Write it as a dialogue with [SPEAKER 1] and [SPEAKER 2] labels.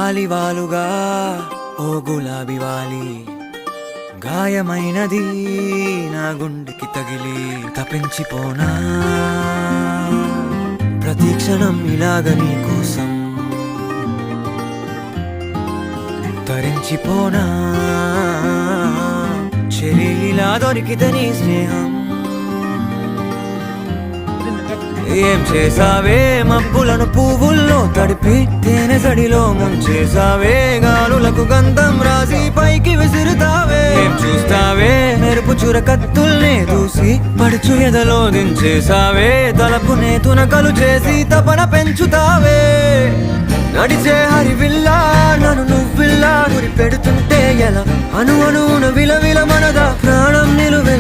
[SPEAKER 1] వాలి వాలుగా ఓ గులాబీ వాలి గాయమైనది నా గుండెకి తగిలి తపించిపోనా ప్రతి క్షణం ఇలాగ నీ కోసం తరించిపోనా చెలిలా దొరికితే నీ స్నేహం ఏం చేసావే మబ్బులను పువ్వుల్లో తడిపి తేనె సడిలో ముంచేసావే గాలులకు గంధం రాసి పైకి విసురుతావే ఏం చూస్తావే మెరుపు చురకత్తుల్నే దూసి పడుచు ఎదలో దించేసావే తలపునే తునకలు చేసి తపన పెంచుతావే నడిచే హరివిల్లా నన్ను నువ్విల్లా గురి పెడుతుంటే ఎలా అణువున విలవిల మనదా ప్రాణం నిలువె